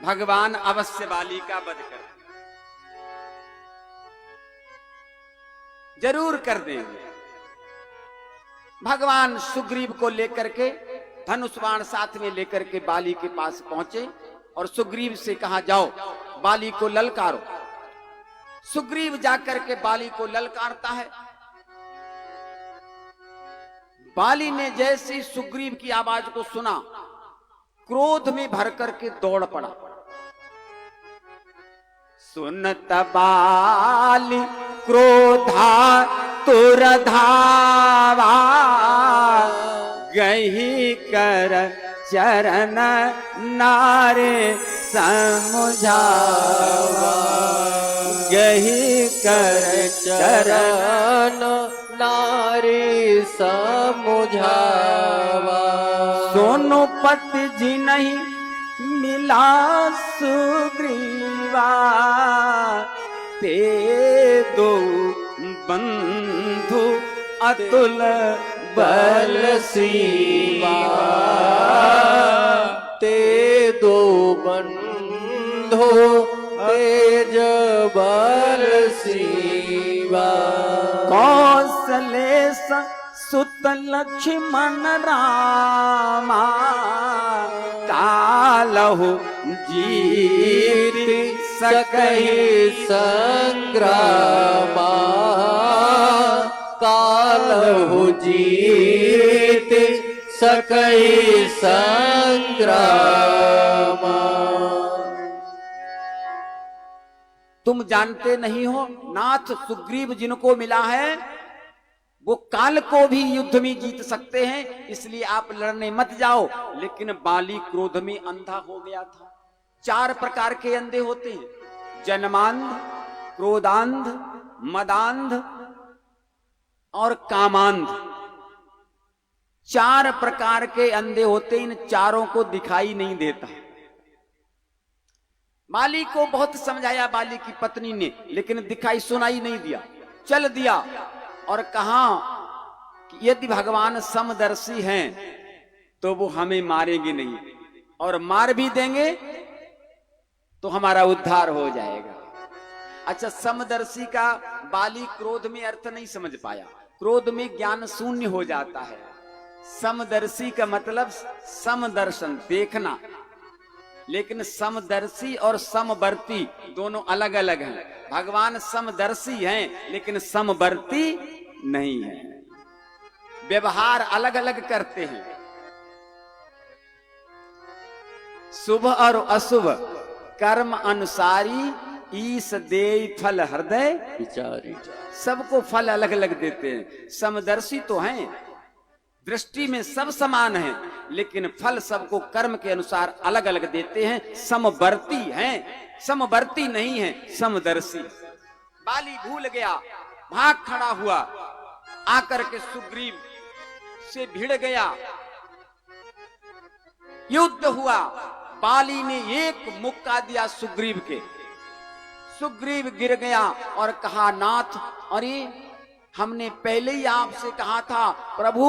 भगवान अवश्य बाली का वध कर जरूर कर देंगे। भगवान सुग्रीव को लेकर के धनुष बाण साथ में लेकर के बाली के पास पहुंचे और सुग्रीव से कहा, जाओ बाली को ललकारो। सुग्रीव जाकर के बाली को ललकारता है। बाली ने जैसे सुग्रीव की आवाज को सुना, क्रोध में भर करके दौड़ पड़ा। सुनत बाली क्रोधा तुर धावा, गही कर चरण नारे समुझावा, गही कर चरण नारी समुझावा। सोनुपति जी नहीं मिला सुग्रीवा, ते दो बंधु अतुल बल सीवा, ते दो बंधु तेज बल सीवा। कौशलेश सुत लक्ष्मण रामा, कालहु जीत सकहि संग्रामा, कालहु जीत सकहि संग्रामा। तुम जानते नहीं हो, नाथ सुग्रीव जिनको मिला है वो काल को भी युद्ध में जीत सकते हैं, इसलिए आप लड़ने मत जाओ। लेकिन बाली क्रोध में अंधा हो गया था। 4 प्रकार के अंधे होते हैं, जन्मांध, क्रोधांध, मदांध और कामांध। 4 प्रकार के अंधे होते, इन चारों को दिखाई नहीं देता। बाली को बहुत समझाया बाली की पत्नी ने, लेकिन दिखाई सुनाई नहीं दिया। चल दिया और कहा कि यदि भगवान समदर्शी हैं तो वो हमें मारेंगे नहीं, और मार भी देंगे तो हमारा उद्धार हो जाएगा। अच्छा, समदर्शी का बाली क्रोध में अर्थ नहीं समझ पाया। क्रोध में ज्ञान शून्य हो जाता है। समदर्शी का मतलब समदर्शन, देखना, लेकिन समदर्शी और समवर्ती दोनों अलग अलग हैं। भगवान समदर्शी हैं लेकिन समवर्ती नहीं है, व्यवहार अलग अलग करते हैं। शुभ और अशुभ कर्म अनुसारी, ईश देई फल हृदय विचारी। सबको फल अलग अलग देते हैं। समदर्शी तो हैं, दृष्टि में सब समान है, लेकिन फल सबको कर्म के अनुसार अलग अलग देते हैं। समवर्ती हैं, समवर्ती नहीं है, समदर्शी। बाली भूल गया, भाग खड़ा हुआ, आकर के सुग्रीव से भिड़ गया, युद्ध हुआ। बाली ने एक मुक्का दिया सुग्रीव के, सुग्रीव गिर गया और कहा, नाथ, अरे हमने पहले ही आपसे कहा था प्रभु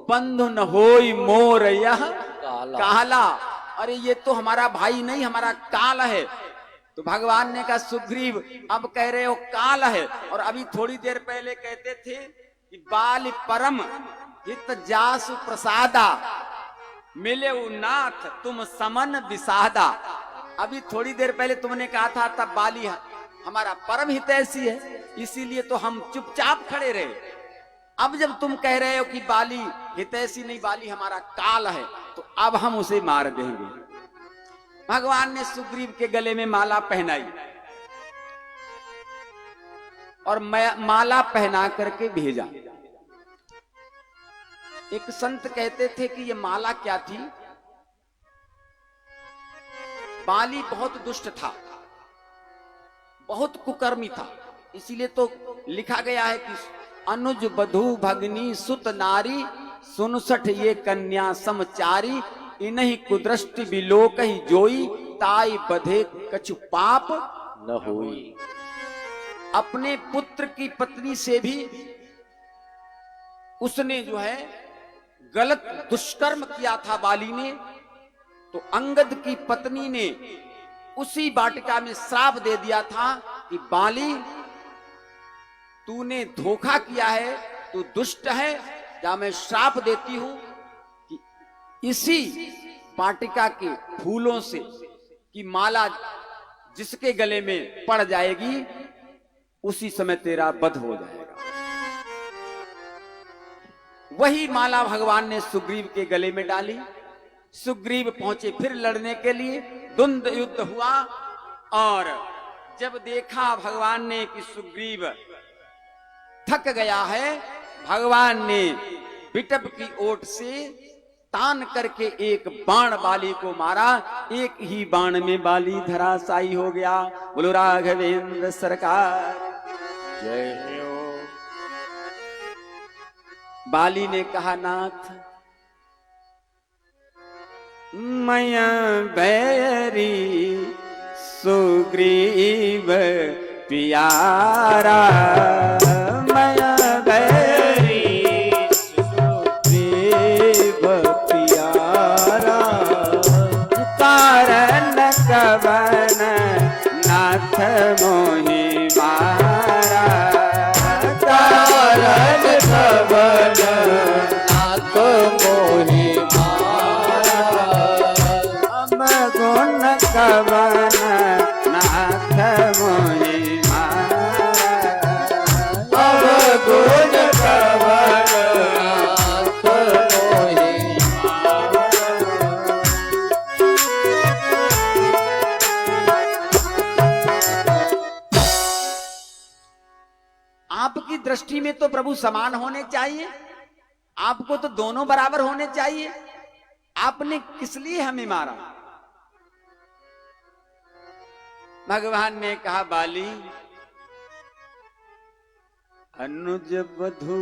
बंधु न होई मोर यह काला। अरे ये तो हमारा भाई नहीं, हमारा काल है। तो भगवान ने कहा, सुग्रीव अब कह रहे हो काल है, और अभी थोड़ी देर पहले कहते थे कि बाल परम हित जासु प्रसादा, मिले नाथ तुम समन विषादा। अभी थोड़ी देर पहले तुमने कहा था तब बाली हमारा परम हितैषी है, इसीलिए तो हम चुपचाप खड़े रहे। अब जब तुम कह रहे हो कि बाली हितैषी नहीं, बाली हमारा काल है, तो अब हम उसे मार देंगे। भगवान ने सुग्रीव के गले में माला पहनाई और माला पहना करके भेजा। एक संत कहते थे कि ये माला क्या थी। बाली बहुत दुष्ट था, बहुत कुकर्मी था, इसीलिए तो लिखा गया है कि अनुज बधू भगनी सुत नारी, 59 ये कन्या समचारी, इन्हीं कुदृष्टि बिलोक ही जोई, ताई बधे कछु पाप न हुई। अपने पुत्र की पत्नी से भी उसने जो है गलत दुष्कर्म किया था बाली ने। तो अंगद की पत्नी ने उसी वाटिका में श्राप दे दिया था कि बाली तूने धोखा किया है, तू दुष्ट है, या मैं श्राप देती हूं कि इसी वाटिका के फूलों से की माला जिसके गले में पड़ जाएगी उसी समय तेरा वध हो जाएगा। वही माला भगवान ने सुग्रीव के गले में डाली। सुग्रीव पहुंचे फिर लड़ने के लिए, द्वंद युद्ध हुआ, और जब देखा भगवान ने कि सुग्रीव थक गया है, भगवान ने बिटप की ओट से तान करके एक बाण बाली को मारा। एक ही बाण में बाली धराशायी हो गया। बोलो राघवेंद्र सरकार जय हो। बाली ने कहा, नाथ मैं बैरी सुग्रीव प्यारा, मैं बैरी सुग्रीव प्यारा, कारण कवन नाथ मोहि मारा, कारण कवन नाथ मोहि मारा, गुण कवन नाथ मोहि मारा, गुण कवन नाथ मोहि आपकी दृष्टि में तो प्रभु समान होने चाहिए, आपको तो दोनों बराबर होने चाहिए, आपने किस लिए हमें मारा? भगवान ने कहा, बाली अनुज बधू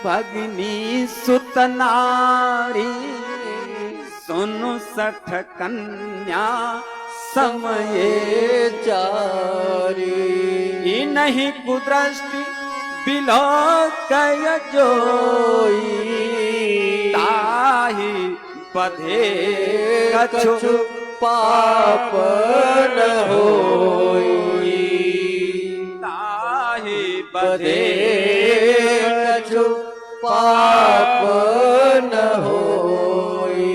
भगिनी सुत नारी, 59 कन्या समये चारी, नहीं कुदृष्टि बिलोक जोई, ताहि बधे कछु पाप न होई, ताहि बधे बधे कछु पाप न होई।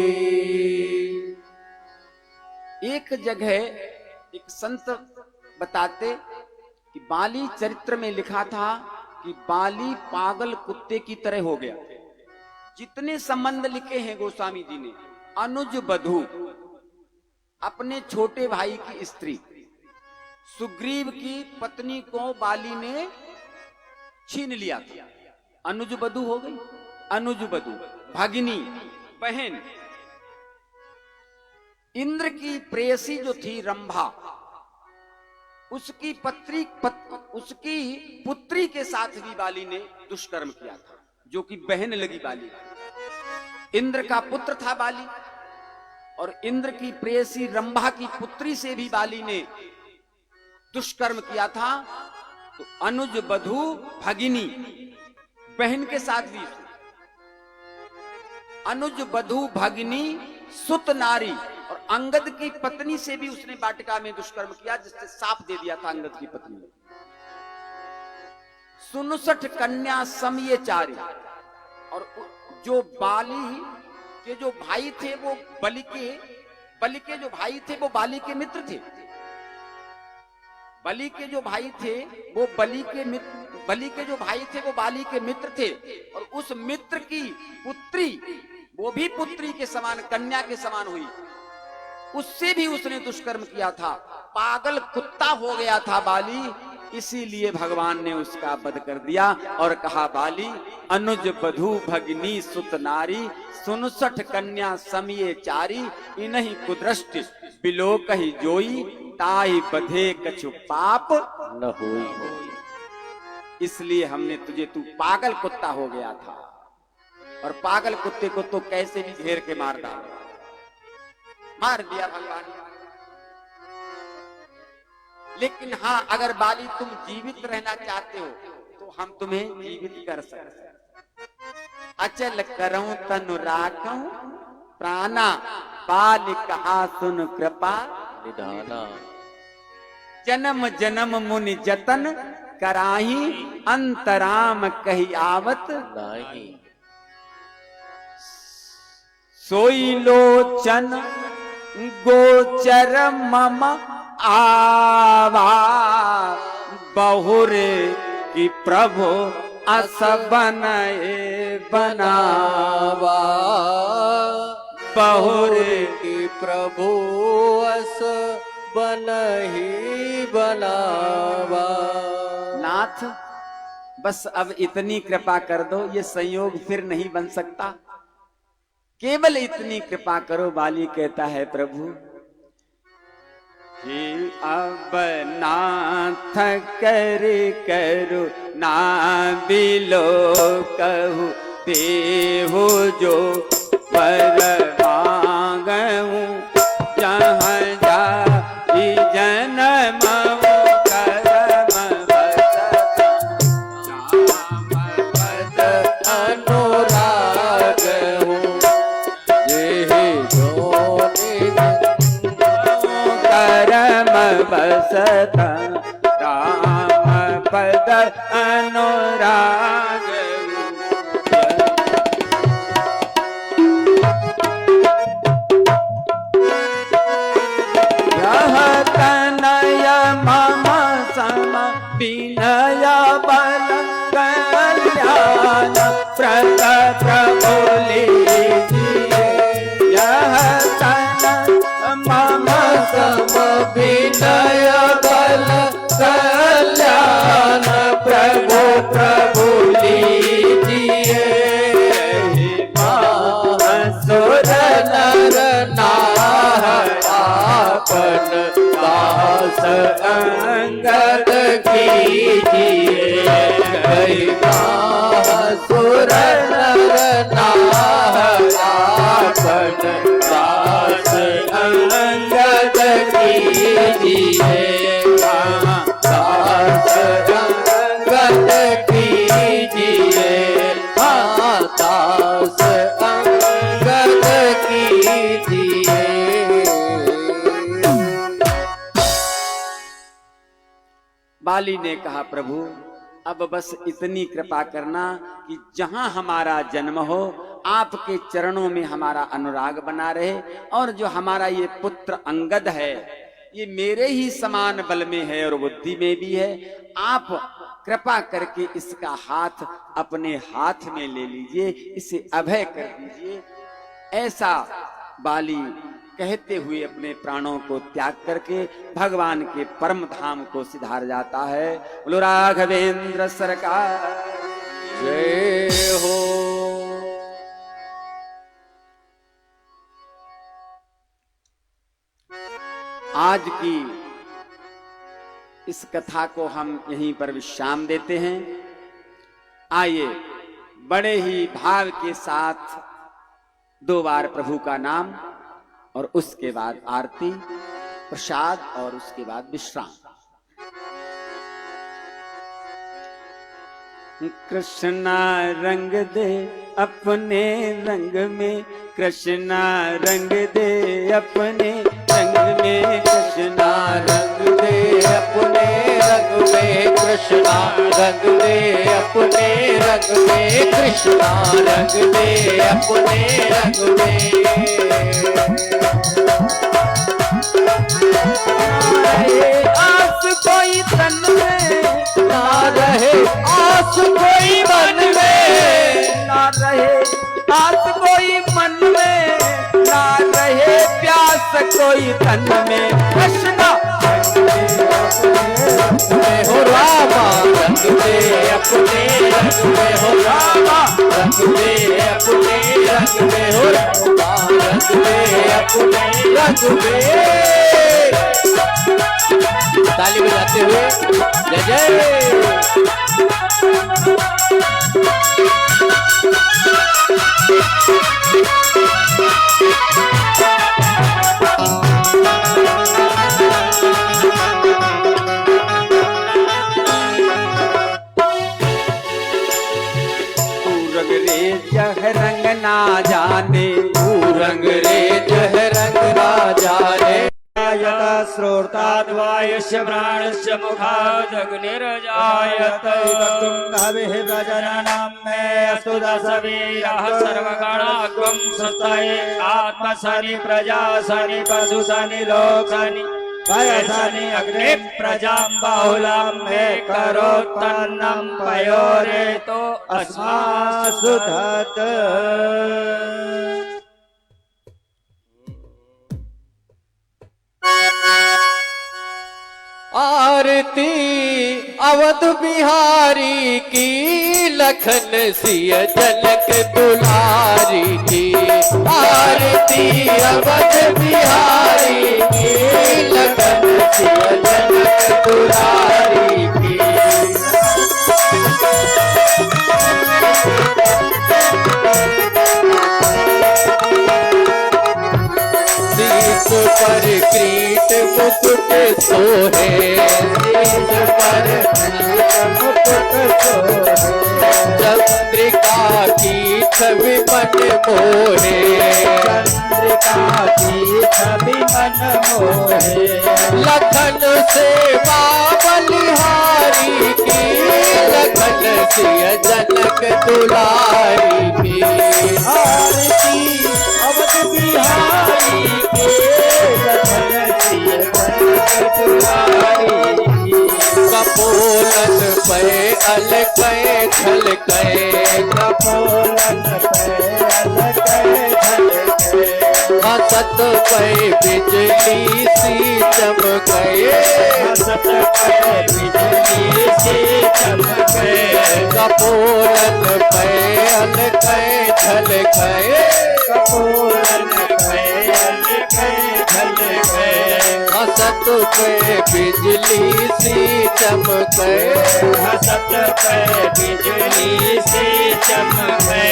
एक जगह एक संत बताते कि बाली चरित्र में लिखा था कि बाली पागल कुत्ते की तरह हो गया। जितने संबंध लिखे हैं गोस्वामी जी ने, अनुज बधू अपने छोटे भाई की स्त्री सुग्रीव की पत्नी को बाली ने छीन लिया था। अनुज बधू हो गई, अनुज बधू भगिनी बहन। इंद्र की प्रेयसी जो थी रंभा, उसकी उसकी पुत्री के साथ भी बाली ने दुष्कर्म किया था, जो कि बहन लगी बाली। इंद्र का पुत्र था बाली, और इंद्र की प्रेयसी रंभा की पुत्री से भी बाली ने दुष्कर्म किया था। तो अनुज बधू भगिनी बहन के साथ भी, अनुज बधू भगिनी सुत नारी, और अंगद की पत्नी से भी उसने वाटिका में दुष्कर्म किया, जिससे साप दे दिया था अंगद की पत्नी ने। 59 कन्या समयचारी, और जो बाली के जो भाई थे वो बलि के जो भाई थे वो बाली के मित्र थे। बलि के जो भाई थे वो बलि के जो भाई थे वो बाली के मित्र थे, और उस मित्र की पुत्री, वो भी पुत्री के समान, कन्या के समान हुई, उससे भी उसने दुष्कर्म किया था। पागल कुत्ता हो गया था बाली, इसीलिए भगवान ने उसका वध कर दिया और कहा, बाली अनुज बधू भगिनी सुत नारी, 59 कन्या समिये चारी, इन्हीं कुदृष्टि बिलो कही जोई, ताई बधे कछु पाप न होई। इसलिए हमने तुझे, तू पागल कुत्ता हो गया था, और पागल कुत्ते को तो कैसे भी घेर के मार डाला, मार दिया भगवान। लेकिन हाँ, अगर बाली तुम जीवित रहना चाहते हो तो हम तुम्हें जीवित कर सकते। अचल करऊं तनु राखूं प्राणा, बाल कहा सुन कृपा निधाना। जन्म जन्म मुनि जतन कराही, अंतराम कही आवत नाही। सोई लोचन गोचर मम आवा, बहुरे की प्रभु अस बनाए बनावा, बहुरे की प्रभु अस बनहि बनावा। नाथ बस अब इतनी कृपा कर दो, ये संयोग फिर नहीं बन सकता, केवल इतनी कृपा करो। बाली कहता है, प्रभु हे अब नाथ कर करो ना बिलो कहू, देहु जो पर मांगू, जहाँ जाई जन्म करम बसत, राम पद अनुराग हूँ, ये जोनि करम बसत, राम पद अनुराग। यह तनय मम सम विनय बल कल्याण, प्रत प्रभु लीजिए। यह तन मम सम विनय बल कल्याण, प्रभु प्रभु लीजिए। सुर नर नाह आपन दास अंगद कीजिए। सुर नर नाह आपन दास अंगद कीजिए। दास अंगद कीजिए। दास अंगद कीजिए। बाली ने कहा, प्रभु अब बस इतनी कृपा करना कि जहां हमारा जन्म हो आपके चरणों में हमारा अनुराग बना रहे, और जो हमारा ये पुत्र अंगद है ये मेरे ही समान बल में है और बुद्धि में भी है। आप कृपा करके इसका हाथ अपने हाथ में ले लीजिए, इसे अभय कर दीजिए। ऐसा बाली कहते हुए अपने प्राणों को त्याग करके भगवान के परम धाम को सिधार जाता है। बोलो राघवेंद्र सरकार जय हो। आज की इस कथा को हम यहीं पर विश्राम देते हैं। आइए बड़े ही भाव के साथ 2 बार प्रभु का नाम और उसके बाद आरती प्रसाद और उसके बाद विश्राम। कृष्णा रंग दे अपने रंग में, कृष्णा रंग दे अपने रंग में, कृष्णा रंग दे अपने रंग में, कृष्णा रंग दे अपने रंग में, कृष्णा रंग दे अपने रंग में। आस कोई तन में ना रहे, आस कोई मन में ना रहे, आस कोई मन में ना रहे, प्यास कोई तन में, कृष्णा हो रामा रंग दे अपने रंग में, हो रामा रंग दे अपने रंग में, हो रामा रंग दे अपने रंग में। ताली बजाते हुए जय जय। जह रंग ना जाने, रंग रे जह रंग ना जाने, यथा श्रोताद्वायुष्य प्राणस्य मुखादग्निर्जायत तुङ्गभिः प्रजननं मे अस्तु दशवीरः सर्वगणाग्ं सुतये आत्मसनि प्रजासनि पशुसनि लोकसनि वयसनि अग्नि प्रजां बाहुलां मे करोत्तन्नं पयोरेतो अस्मासु धत्। आरती अवध बिहारी की, लखन सिय जनक दुलारी की। आरती अवध बिहारी की, लखन सिय जनक दुलारी की। शीश पर क्रीट मुकुट सोहे, शीश पर मुकुट सोहे, चंद्रिका की छवि मन मोहे, चंद्रिका की छवि मन मोहे। लखन से बलिहारी की, लखन सिय जनक दुलारी की। आरती अवध बिहारी के, लखन सिय जनक दुलारी की। कपोलन पे अलकै झलकै, कपोलन पे अलकै झलकै, हसत पे बिजली सी चमकै, हसत पे बिजली सी चमकै। कपोलन पे अलकै झलकै, कपोलन पे अलकै झलकै, हसत पे बिजली सी चमकै, हसत पे बिजली सी चमकै।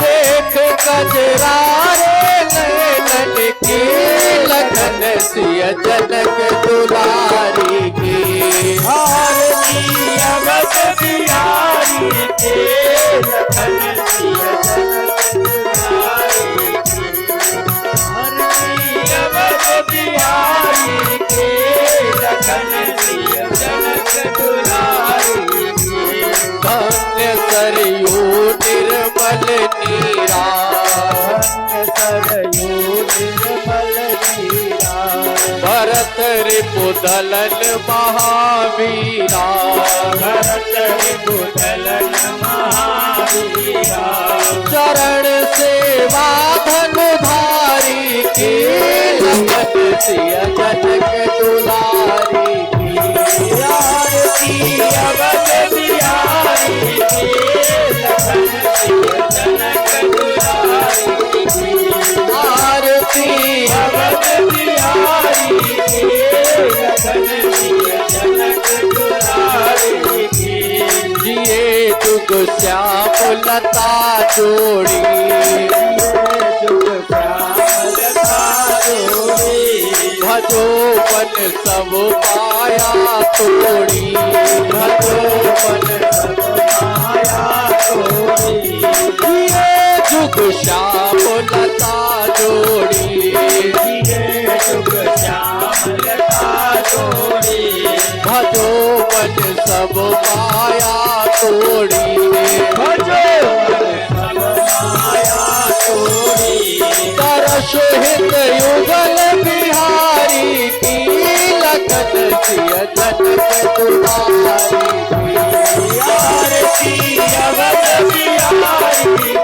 देख कजरारे नैनन की, लखन सिय जनक दुलारी की। आरती अवध बिहारी के, लखन सिय जनक दुलारी की। आरती अवध बिहारी के, लखन सिय जनक दुलारी की। रिपुदलन महावीरा भरत रिपुदलन महावीरा चरण सेवा धनुधारी की लगन सिय जनक दुलारी की आरती अवध बिहारी के लखन सिय जनक दुलारी की आरती अवध बिहारी के लखन सिय जनक दुलारी की जिए जुग श्याम लता जोड़ी जुग श्यामलता जोड़ी भजो बन सब पाया तोड़ी भजो बन सब माया तोड़ी जिए जुग श्याम लता जोड़ी जिए जुग श्यामलता जोड़ी भजो बन सब पाया तोड़ी भजो बन सब माया तोड़ी तरस हित युगल बिहारी की लगन सिय जनक दुलारी की आरती अवध बिहारी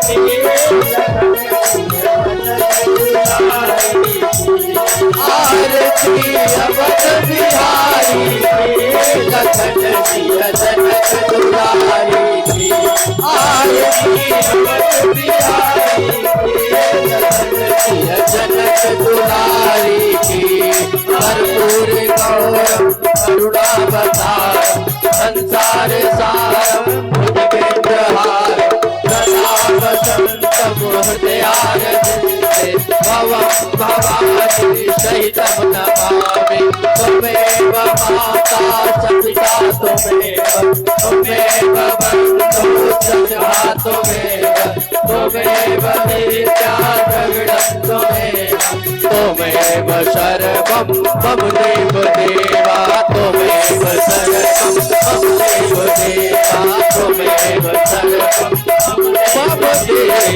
के लखन सिय जनक दुलारी की आरती अवध बिहारी लखन सिय जनक दुलारी की आरती अवध बिहारी लखन सिय जनक दुलारी की कर्पूर गौरम करुणावतार संसार सारम भुजगेन्द्रहार सदा वसंतम हृदयारविन्दे भवं भवानी सहितं नमामि त्वमेव माता च पिता त्वमेव बन्धुः च त्वमेव विद्या द्रविणं त्वमेव सर्वं मम देव देवा त्वमेव सर्वं मम देव देवा त्वमेव सर्वं मम देव